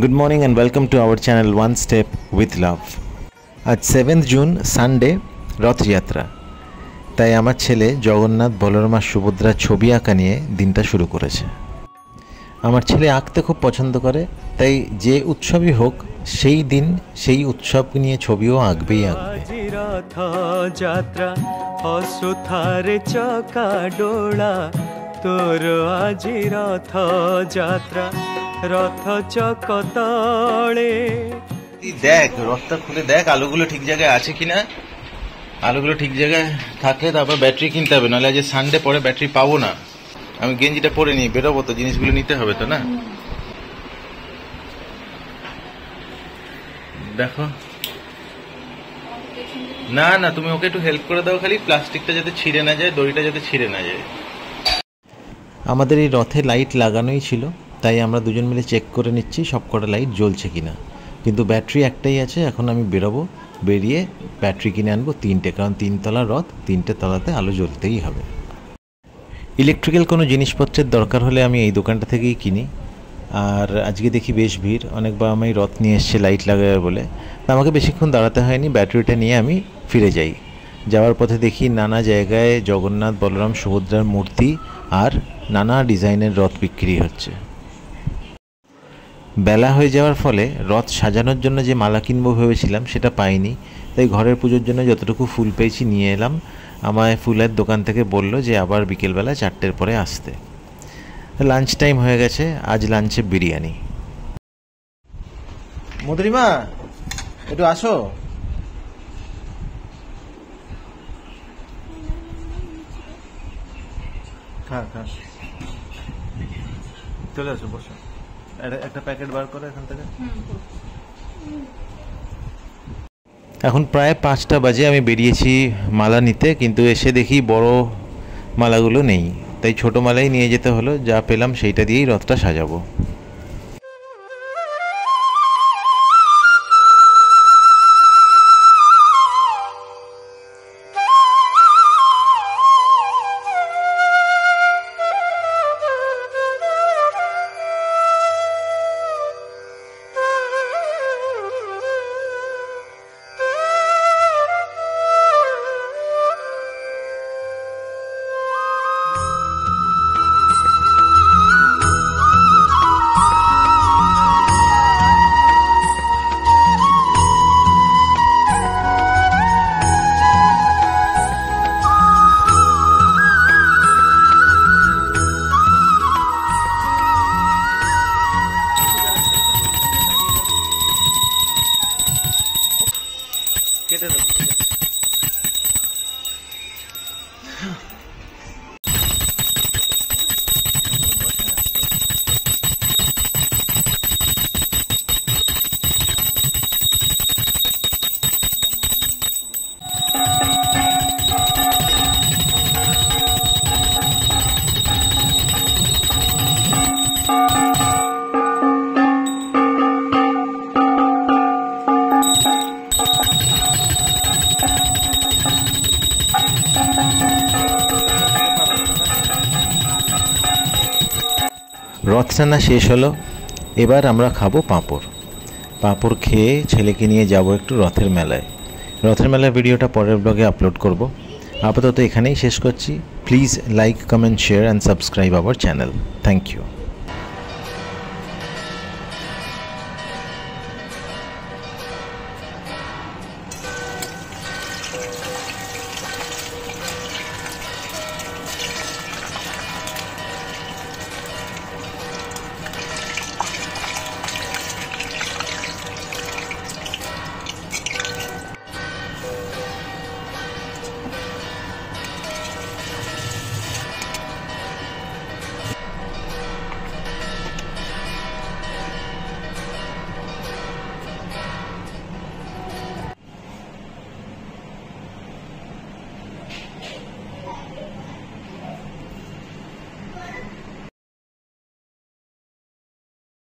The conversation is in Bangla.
Good morning and welcome to our channel One Step with Love. আজ 7th জুন সানডে রথযাত্রা। তাই আমার ছেলে জগন্নাথ বলরাম আর সুভদ্রার ছবি আঁকা নিয়ে দিনটা শুরু করেছে। আমার ছেলে আঁকতে খুব পছন্দ করে, তাই যে উৎসবই হোক সেই দিন সেই উৎসব নিয়ে ছবিও আঁকবেই আঁকবে। রথযাত্রা অসুথারে চকা ডোলা তোর আজি রথযাত্রা রথ চক তলে। দেখ রথটা খুলে দেখ আলুগুলো ঠিক জায়গায় আছে কিনা। আলুগুলো ঠিক জায়গায় থাকলে তারপর ব্যাটারি কিনতে হবে, নাহলে আজ সানডে পরে ব্যাটারি পাবো না। আমি গেঞ্জিটা পরে নিই, বেরোবো তো, জিনিসগুলো নিতে হবে তো না। দেখো না না, তুমি ওকে একটু হেল্প করে দাও, খালি প্লাস্টিকটা যাতে ছিঁড়ে না যায়, দড়িটা যাতে ছিঁড়ে না যায়। আমাদের এই রথে লাইট লাগানোই ছিল, তাই আমরা দুজন মিলে চেক করে নিচ্ছি সব কটা লাইট জ্বলছে কিনা। কিন্তু ব্যাটারি একটাই আছে। এখন আমি বেরোবো, বেরিয়ে ব্যাটারি কিনে আনবো 3টে, কারণ 3 তলা রথ, 3টে তলাতে আলো জ্বলতেই হবে। ইলেকট্রিক্যাল কোনো জিনিসপত্রের দরকার হলে আমি এই দোকানটা থেকেই কিনি। আর আজকে দেখি বেশ ভিড়, অনেক বাবা মাই রথ নিয়ে এসছে লাইট লাগাবে বলে। আমাকে বেশিক্ষণ দাঁড়াতে হয়নি, ব্যাটারিটা নিয়ে আমি ফিরে যাই। যাওয়ার পথে দেখি নানা জায়গায় জগন্নাথ বলরাম সুভদ্রার মূর্তি আর নানা ডিজাইনের রথ বিক্রি হচ্ছে। বেলা হয়ে যাওয়ার ফলে রথ সাজানোর জন্য যে মালা কিনবো ভেবেছিলাম সেটা পাইনি, তাই ঘরের পুজোর জন্য যতটুকু ফুল পেয়েছি নিয়ে এলাম। আমায় ফুলের দোকান থেকে বলল যে আবার বিকেলবেলা 4টের পরে আসতে। লাঞ্চ টাইম হয়ে গেছে, আজ লাঞ্চে বিরিয়ানি। মধুরিমা একটু আসো। খা খা, চলে আসো, বসো। একটা প্যাকেট বার করো এখান থেকে। এখন প্রায় 5টা বাজে, আমি বেরিয়েছি মালা নিতে, কিন্তু এসে দেখি বড় মালাগুলো নেই, তাই ছোট মালাই নিয়ে যেতে হলো। যা পেলাম সেইটা দিয়েই রথটা সাজাবো। কেটে দেবো। রথ টানা শেষ হলো, এবার আমরা খাবো পাঁপড়। পাঁপড় খেয়ে ছেলেকে নিয়ে যাব একটু রথের মেলায়। রথের মেলার ভিডিওটা পরের ব্লগে আপলোড করব। আপাতত এখানেই শেষ করছি। Please like, comment, share and subscribe our channel. Thank you.